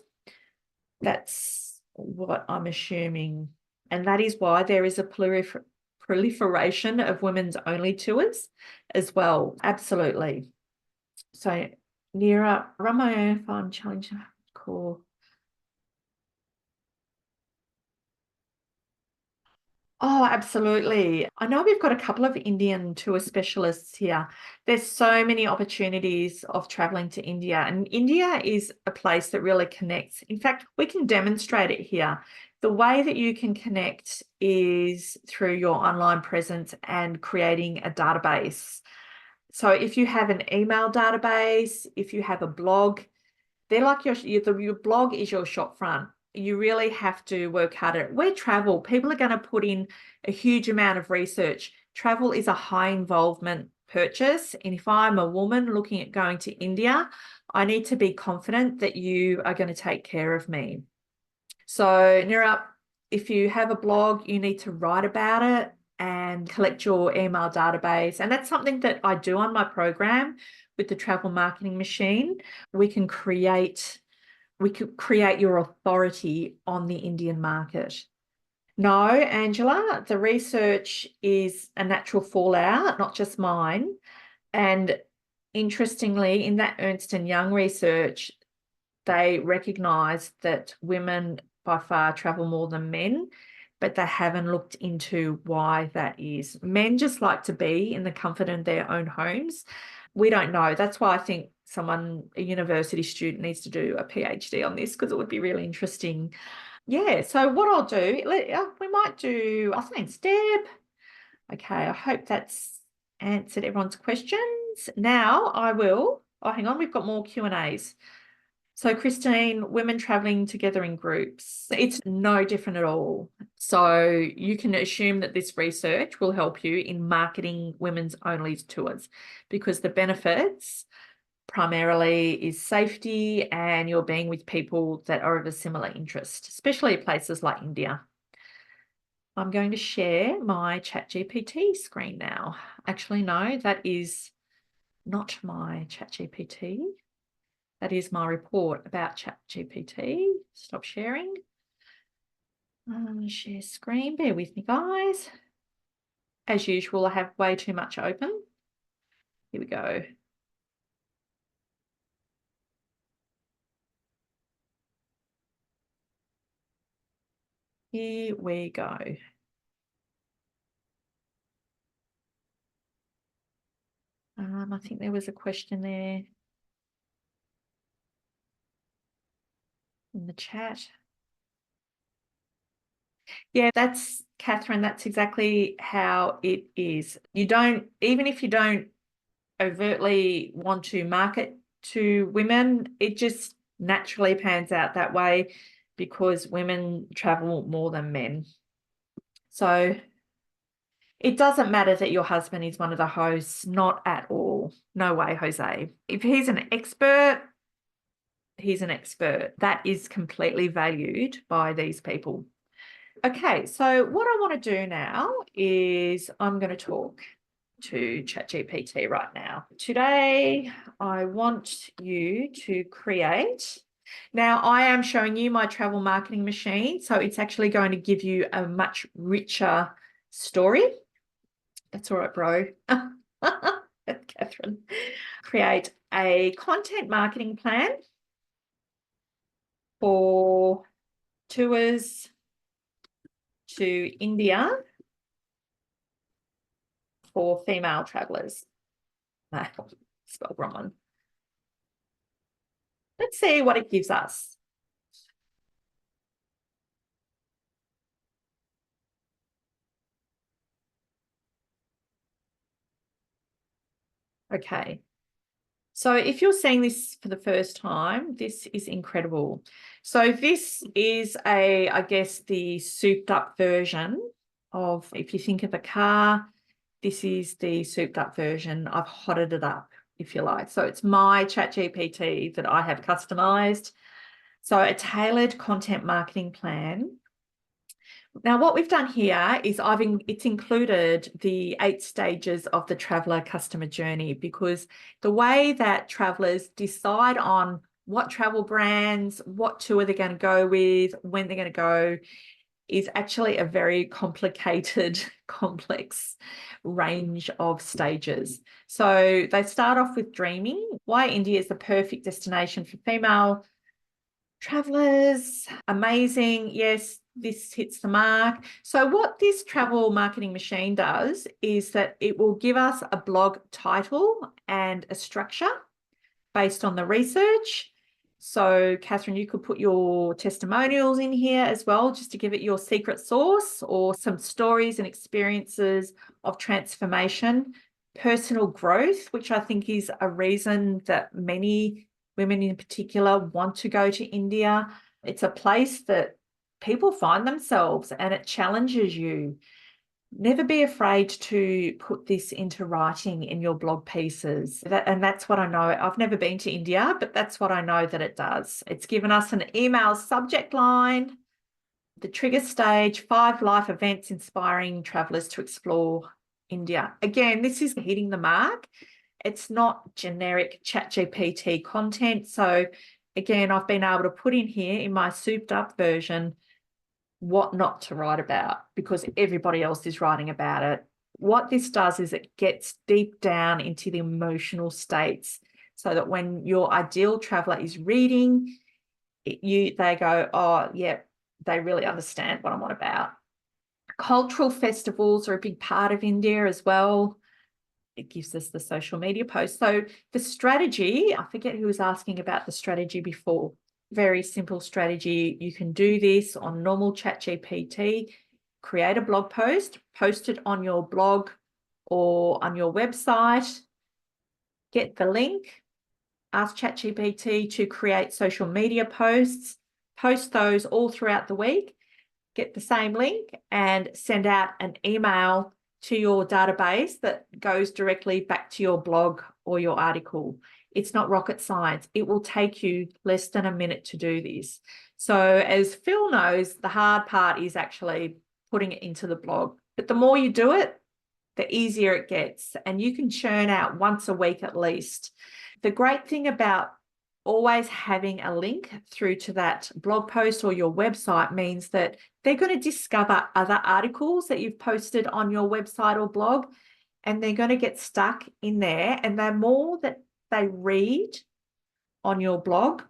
That's what I'm assuming. And that is why there is a proliferation of women's only tours as well. Absolutely. So Nira, run my own fun challenge core. Oh, absolutely. I know we've got a couple of Indian tour specialists here. There's so many opportunities of traveling to India, and India is a place that really connects. In fact, we can demonstrate it here. The way that you can connect is through your online presence and creating a database. So if you have an email database, if you have a blog, they're like your blog is your shop front. You really have to work hard at it. Where travel, people are going to put in a huge amount of research. Travel is a high involvement purchase. And if I'm a woman looking at going to India, I need to be confident that you are going to take care of me. So, Nira, if you have a blog, you need to write about it and collect your email database. And that's something that I do on my program with the Travel Marketing Machine. We could create your authority on the Indian market. No, Angela, the research is a natural fallout, not just mine. And interestingly, in that Ernst & Young research, they recognise that women by far travel more than men, but they haven't looked into why that is. Men just like to be in the comfort of their own homes. We don't know. That's why I think a university student needs to do a PhD on this, because it would be really interesting. Yeah, so what I'll do, we might do, I think, Deb. Okay, I hope that's answered everyone's questions. Now I will, hang on, we've got more Q&As. So Christine, women traveling together in groups, it's no different at all. So you can assume that this research will help you in marketing women's only tours, because the benefits primarily is safety and you're being with people that are of a similar interest, especially places like India. I'm going to share my ChatGPT screen now. Actually, no, that is not my ChatGPT. That is my report about ChatGPT. Stop sharing. Share screen. Bear with me, guys. As usual, I have way too much open. Here we go. Here we go. I think there was a question there in the chat. Yeah, that's Catherine. That's exactly how it is. Even if you don't overtly want to market to women, it just naturally pans out that way because women travel more than men. So it doesn't matter that your husband is one of the hosts, not at all. No way, Jose. If he's an expert, he's an expert. That is completely valued by these people. Okay, so what I want to do now is I'm going to talk to ChatGPT right now. Today, I want you to create. Now, I am showing you my travel marketing machine, so it's actually going to give you a much richer story. That's all right, bro. Catherine. Create a content marketing plan for tours to India for female travellers. No, spelled wrong one. Let's see what it gives us. Okay. So if you're seeing this for the first time, this is incredible. So this is I guess, the souped up version of, if you think of a car, this is the souped up version. I've hotted it up, if you like. So it's my ChatGPT that I have customized. So a tailored content marketing plan. Now, what we've done here is it's included the 8 stages of the traveller customer journey, because the way that travellers decide on what travel brands, what tour they're going to go with, when they're going to go, is actually a very complicated, complex range of stages. So they start off with dreaming, why India is the perfect destination for female travellers. Amazing. Yes, this hits the mark. So what this travel marketing machine does is that it will give us a blog title and a structure based on the research. So Catherine, you could put your testimonials in here as well, just to give it your secret sauce, or some stories and experiences of transformation, personal growth, which I think is a reason that many women in particular want to go to India. It's a place that people find themselves and it challenges you. Never be afraid to put this into writing in your blog pieces. And that's what I know. I've never been to India, but that's what I know that it does. It's given us an email subject line, the trigger stage, 5 life events inspiring travelers to explore India. Again, this is hitting the mark. It's not generic ChatGPT content. So again, I've been able to put in here in my souped up version what not to write about because everybody else is writing about it. What this does is it gets deep down into the emotional states so that when your ideal traveler is reading, they go, oh, yeah, they really understand what I'm on about. Cultural festivals are a big part of India as well. It gives us the social media posts. So the strategy, I forget who was asking about the strategy before. Very simple strategy. You can do this on normal ChatGPT, create a blog post, post it on your blog or on your website, get the link, ask ChatGPT to create social media posts, post those all throughout the week, get the same link and send out an email to your database that goes directly back to your blog or your article. It's not rocket science. It will take you less than a minute to do this. So as Phil knows, the hard part is actually putting it into the blog. But the more you do it, the easier it gets. And you can churn out once a week at least. The great thing about always having a link through to that blog post or your website means that they're going to discover other articles that you've posted on your website or blog, and they're going to get stuck in there. And the more that they read on your blog,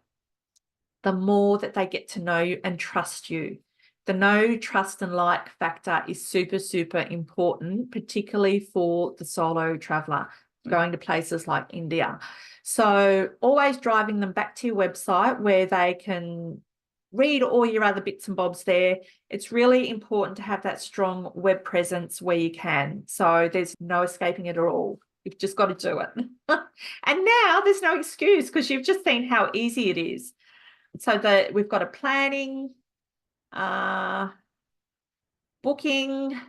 the more that they get to know you and trust you. The know, trust, and like factor is super, super important, particularly for the solo traveler going to places like India. So always driving them back to your website where they can read all your other bits and bobs there. It's really important to have that strong web presence where you can. So there's no escaping it at all. You've just got to do it. And now there's no excuse because you've just seen how easy it is. So that we've got a planning, booking,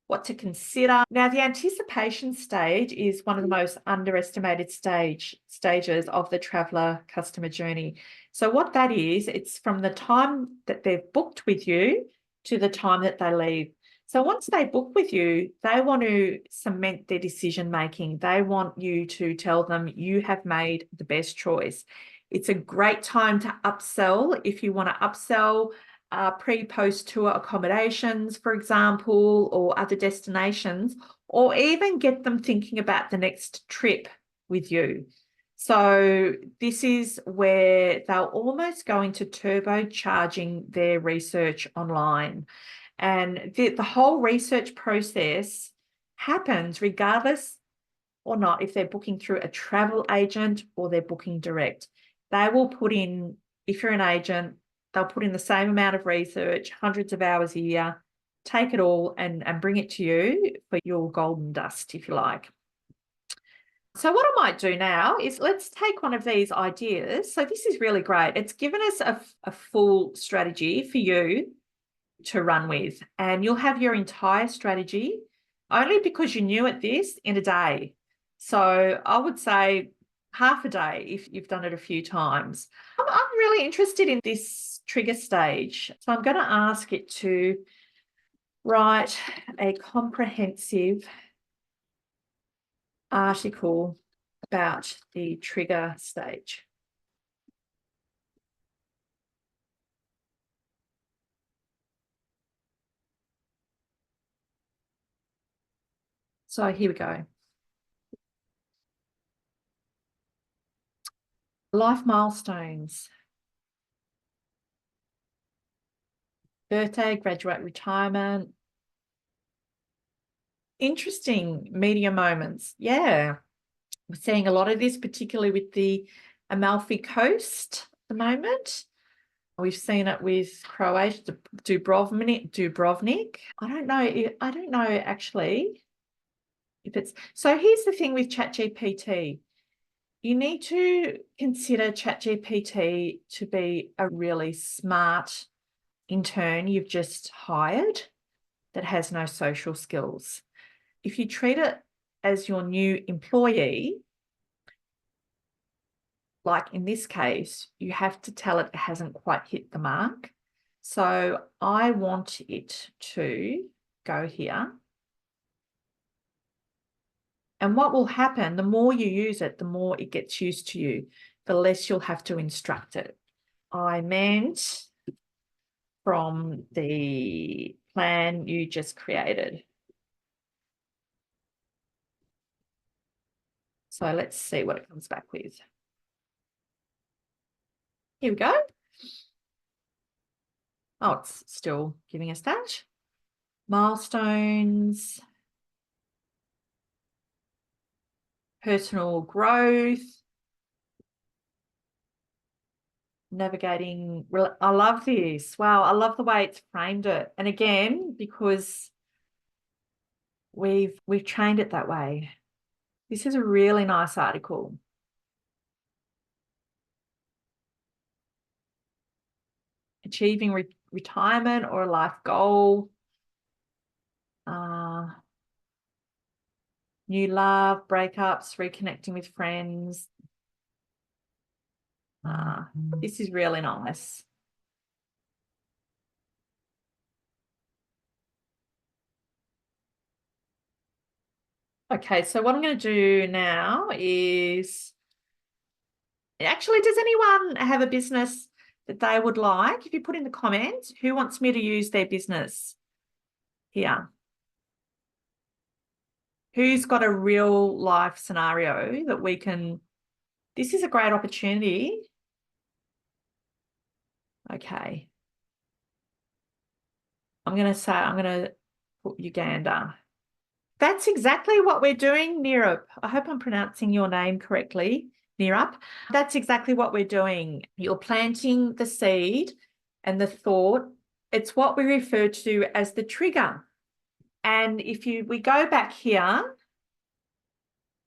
what to consider. Now, the anticipation stage is one of the most underestimated stages of the traveller customer journey. So what that is, it's from the time that they've booked with you to the time that they leave. So once they book with you, they want to cement their decision making. They want you to tell them you have made the best choice. It's a great time to upsell if you want to upsell pre-post tour accommodations, for example, or other destinations, or even get them thinking about the next trip with you. So this is where they'll almost go into turbocharging their research online. And the whole research process happens regardless or not if they're booking through a travel agent or they're booking direct. They will put in, if you're an agent, they'll put in the same amount of research, hundreds of hours a year, take it all and bring it to you for your golden dust, if you like. So what I might do now is let's take one of these ideas. So this is really great. It's given us a full strategy for you to run with, and you'll have your entire strategy only because you knew at this in a day. So I would say half a day if you've done it a few times. I'm really interested in this trigger stage. So I'm going to ask it to write a comprehensive article about the trigger stage. So here we go. Life milestones. Birthday, graduate, retirement. Interesting media moments. Yeah. We're seeing a lot of this, particularly with the Amalfi Coast at the moment. We've seen it with Croatia, Dubrovnik. I don't know actually if it's... So here's the thing with ChatGPT. You need to consider ChatGPT to be a really smart intern you've just hired. that has no social skills. If you treat it as your new employee, like in this case, you have to tell it hasn't quite hit the mark. So I want it to go here. And what will happen, the more you use it, the more it gets used to you, the less you'll have to instruct it. I meant from the plan you just created. So let's see what it comes back with. Here we go. Oh, it's still giving us that. Milestones, personal growth, navigating. I love this. Wow, I love the way it's framed it. And again, because we've trained it that way. This is a really nice article. Achieving retirement or a life goal. New love, breakups, reconnecting with friends. This is really nice. Okay, so what I'm going to do now is, actually, does anyone have a business that they would like? If you put in the comments, who wants me to use their business here? Who's got a real life scenario that we can, this is a great opportunity. Okay. I'm going to put Uganda. That's exactly what we're doing, Nirup. I hope I'm pronouncing your name correctly, Nirup. That's exactly what we're doing. You're planting the seed and the thought. It's what we refer to as the trigger. And if we go back here,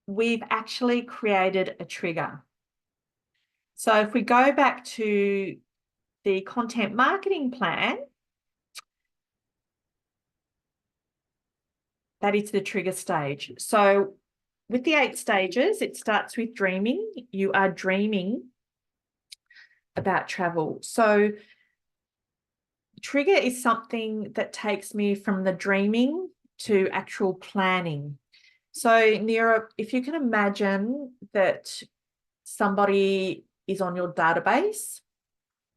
we've actually created a trigger. So if we go back to the content marketing plan, that is the trigger stage. So with the 8 stages, it starts with dreaming. You are dreaming about travel. So trigger is something that takes me from the dreaming to actual planning. So Nira, if you can imagine that somebody is on your database,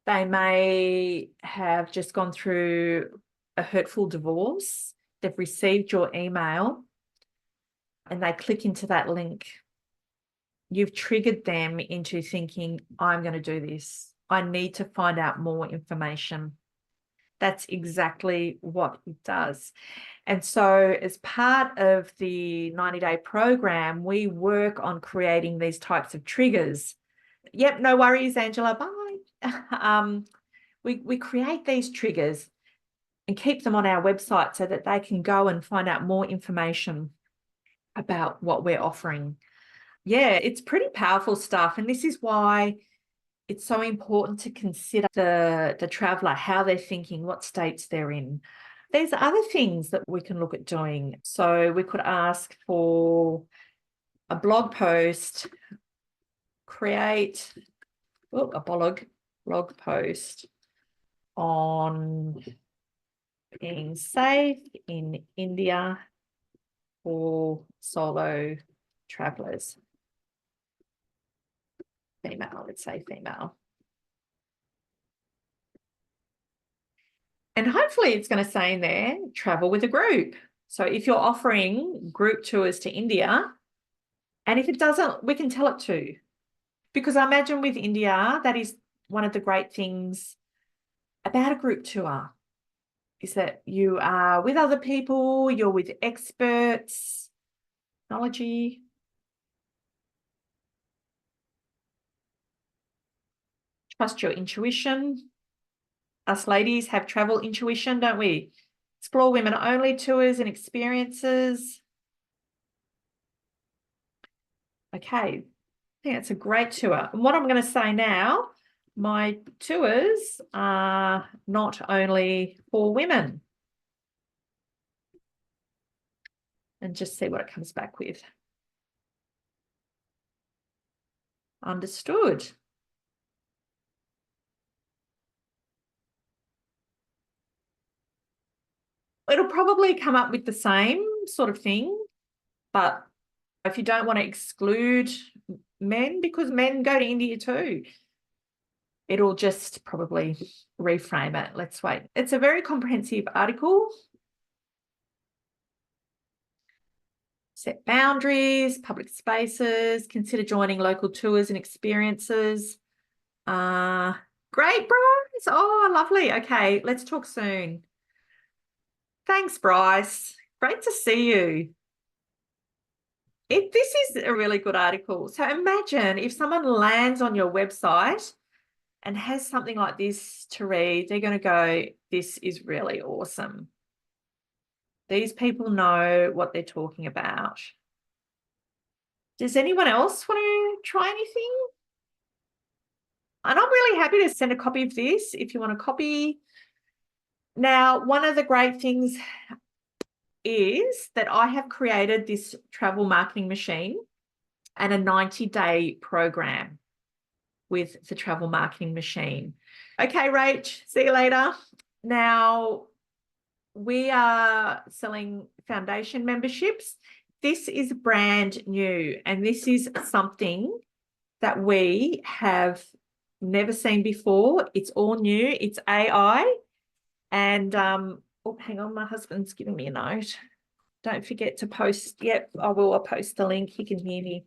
they may have just gone through a hurtful divorce. They've received your email and they click into that link. You've triggered them into thinking, I'm going to do this. I need to find out more information. That's exactly what it does. And so as part of the 90-day program, we work on creating these types of triggers. Yep, no worries, Angela, bye. We create these triggers and keep them on our website so that they can go and find out more information about what we're offering. Yeah, it's pretty powerful stuff. And this is why it's so important to consider the traveller, how they're thinking, what states they're in. There's other things that we can look at doing. So we could ask for a blog post, create a blog post on being safe in India for solo travellers. Female, let's say female. And hopefully it's going to say in there, travel with a group. So if you're offering group tours to India, and if it doesn't, we can tell it to. Because I imagine with India, that is one of the great things about a group tour, is that you are with other people, you're with experts, technology. Trust your intuition. Us ladies have travel intuition, don't we? Explore women-only tours and experiences. Okay, I think it's a great tour. And what I'm going to say now, my tours are not only for women. and just see what it comes back with. Understood. It'll probably come up with the same sort of thing, but if you don't want to exclude men, because men go to India too, it'll just probably reframe it. Let's wait. It's a very comprehensive article. Set boundaries, public spaces, consider joining local tours and experiences. Great, Bryce. Oh, lovely. Okay, let's talk soon. Thanks, Bryce. Great to see you. This is a really good article. So imagine if someone lands on your website and has something like this to read, they're going to go, this is really awesome. These people know what they're talking about. Does anyone else want to try anything? And I'm really happy to send a copy of this if you want a copy. Now, one of the great things is that I have created this travel marketing machine and a 90-day program with the travel marketing machine. Okay, Rach, see you later. Now, we are selling foundation memberships. This is brand new, and this is something that we have never seen before. It's all new. It's AI. And, oh, hang on, my husband's giving me a note. Don't forget to post. Yep, I will. I'll post the link. He can hear me.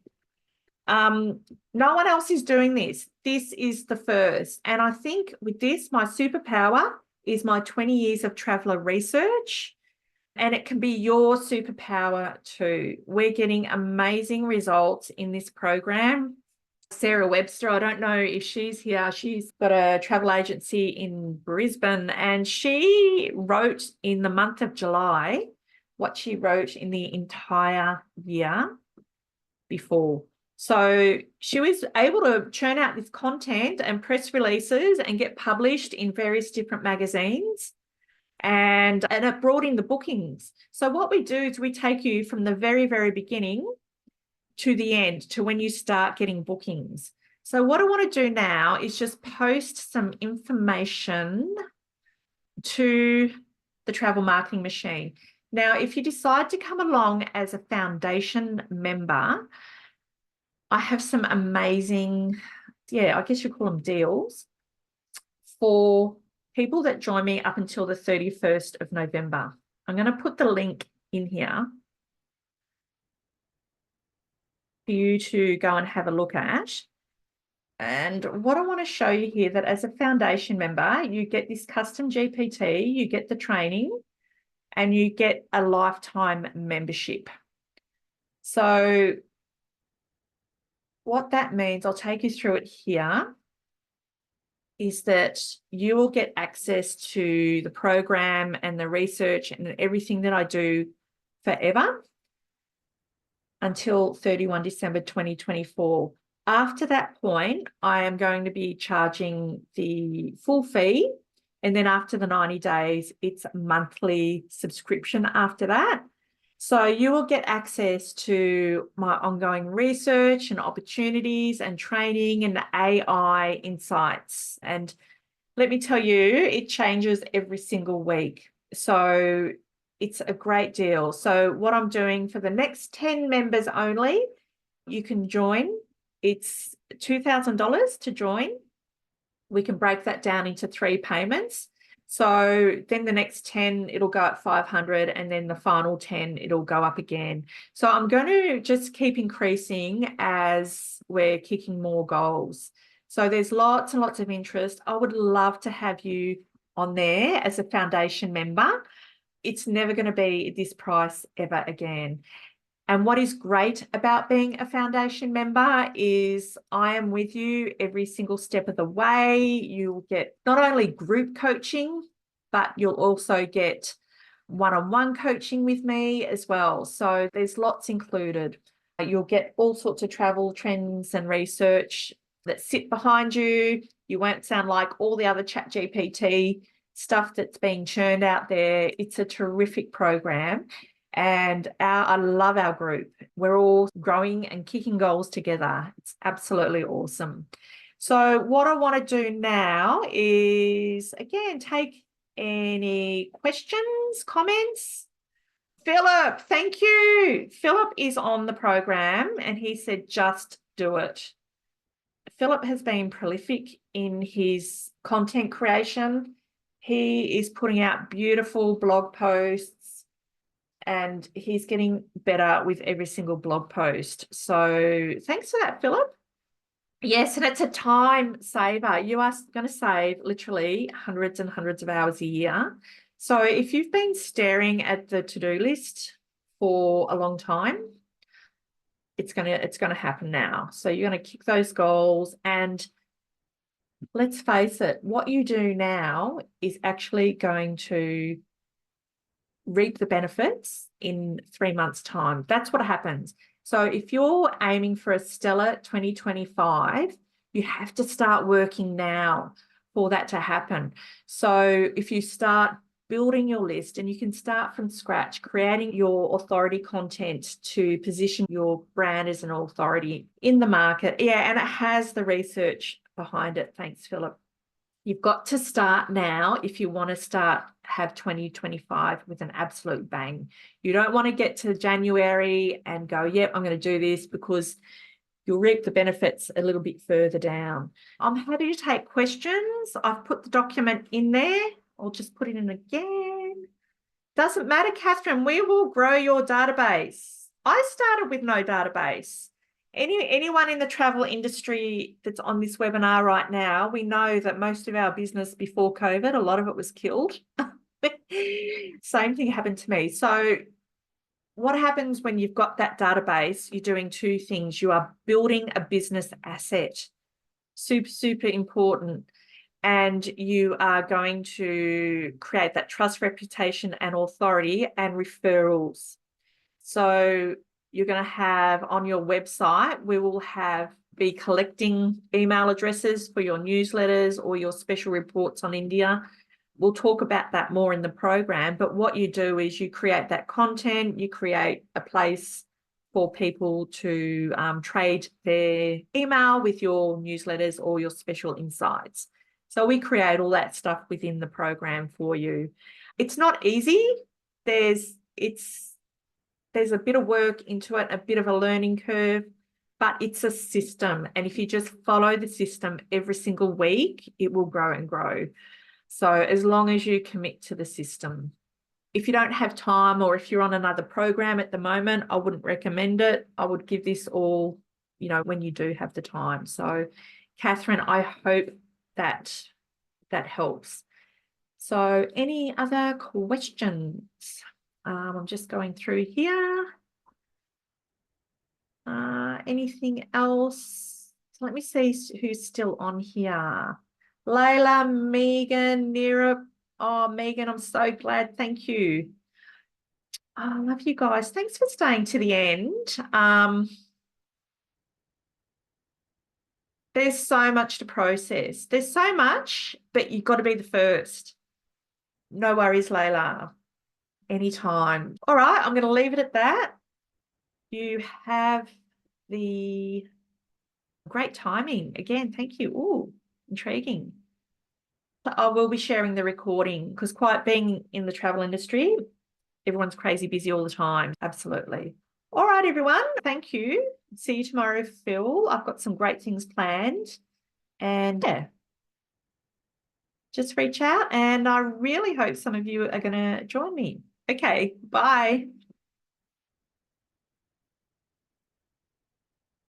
No one else is doing this. This is the first. And I think with this, my superpower is my 20 years of traveller research, and it can be your superpower too. We're getting amazing results in this program. Sarah Webster, I don't know if she's here. She's got a travel agency in Brisbane, and she wrote in the month of July what she wrote in the entire year before. So she was able to churn out this content and press releases and get published in various different magazines, and it brought in the bookings. So what we do is we take you from the very, very beginning to the end, to when you start getting bookings. So what I want to do now is just post some information to the travel marketing machine. Now, if you decide to come along as a foundation member, I have some amazing, I guess you call them deals for people that join me up until the 31st of November. I'm going to put the link in here for you to go and have a look at. And what I want to show you here, that as a foundation member, you get this custom GPT, you get the training, and you get a lifetime membership. So what that means, I'll take you through it here, is that you will get access to the program and the research and everything that I do forever until 31 December 2024. After that point, I am going to be charging the full fee. And then after the 90 days, it's a monthly subscription after that. So you will get access to my ongoing research and opportunities and training and AI insights. And let me tell you, it changes every single week. So it's a great deal. So what I'm doing for the next 10 members only, you can join. It's $2,000 to join. We can break that down into 3 payments. So then the next 10, it'll go at 500, and then the final 10, it'll go up again. So I'm going to just keep increasing as we're kicking more goals. So there's lots and lots of interest. I would love to have you on there as a foundation member. It's never going to be this price ever again. And what is great about being a foundation member is I am with you every single step of the way. You'll get not only group coaching, but you'll also get one-on-one coaching with me as well. So there's lots included. You'll get all sorts of travel trends and research that sit behind you. You won't sound like all the other ChatGPT stuff that's being churned out there. It's a terrific program. And I love our group. We're all growing and kicking goals together. It's absolutely awesome. So what I want to do now is, again, take any questions, comments. Philip, thank you. Philip is on the program and he said, just do it. Philip has been prolific in his content creation. He is putting out beautiful blog posts and he's getting better with every single blog post. So thanks for that, Philip. Yes, and it's a time saver. You are going to save literally hundreds and hundreds of hours a year. So if you've been staring at the to-do list for a long time, it's going to happen now. So you're going to kick those goals, and let's face it, what you do now is actually going to reap the benefits in 3 months' time. That's what happens. So if you're aiming for a stellar 2025, you have to start working now for that to happen. So if you start building your list, and you can start from scratch, creating your authority content to position your brand as an authority in the market. Yeah, and it has the research behind it. Thanks, Philip. You've got to start now if you want to have 2025 with an absolute bang. You don't want to get to January and go, yep, I'm going to do this, because you'll reap the benefits a little bit further down. I'm happy to take questions. I've put the document in there. I'll just put it in again. Doesn't matter, Catherine, we will grow your database. I started with no database. Anyone in the travel industry that's on this webinar right now, we know that most of our business before COVID, a lot of it was killed. Same thing happened to me. So what happens when you've got that database? You're doing two things. You are building a business asset. Super, super important. And you are going to create that trust, reputation, and authority and referrals. So you're going to have on your website, we will be collecting email addresses for your newsletters or your special reports on India. We'll talk about that more in the program. But what you do is you create that content, you create a place for people to trade their email with your newsletters or your special insights. So we create all that stuff within the program for you. It's not easy. There's a bit of work into it, a bit of a learning curve, but it's a system. And if you just follow the system every single week, it will grow and grow. So as long as you commit to the system. If you don't have time, or if you're on another program at the moment, I wouldn't recommend it. I would give this all, when you do have the time. So Catherine, I hope that helps. So any other questions? I'm just going through here. Anything else? So let me see who's still on here. Layla, Megan, Nira. Oh, Megan, I'm so glad. Thank you. I love you guys. Thanks for staying to the end. There's so much to process. There's so much, but you've got to be the first. No worries, Layla. Anytime. All right, I'm going to leave it at that. You have the great timing. Again, thank you. Oh, intriguing. I will be sharing the recording, because being in the travel industry, everyone's crazy busy all the time. Absolutely. All right, everyone. Thank you. See you tomorrow, Phil. I've got some great things planned. And yeah, just reach out. And I really hope some of you are going to join me. Okay, bye.